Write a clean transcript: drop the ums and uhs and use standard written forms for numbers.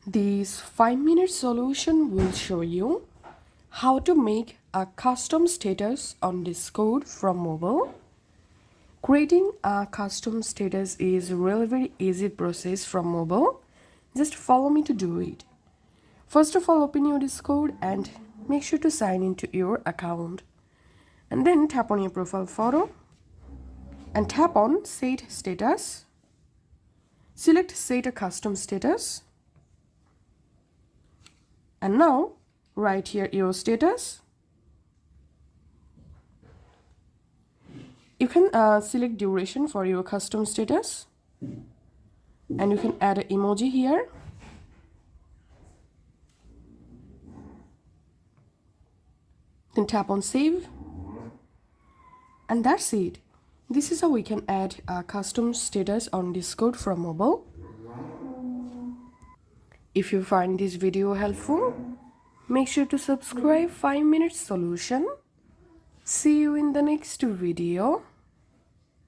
This 5-minute solution will show you how to make a custom status on Discord from mobile. Creating a custom status is a really very easy process from mobile. Just follow me to do it. First of all, open your Discord and make sure to sign into your account. And then tap on your profile photo and tap on Set Status. Select Set a Custom Status. And now write here your status. You can select duration for your custom status. And you can add an emoji here. Then tap on save. And that's it. This is how we can add a custom status on Discord from mobile. If you find this video helpful, make sure to subscribe 5 Minute Solution. See you in the next video.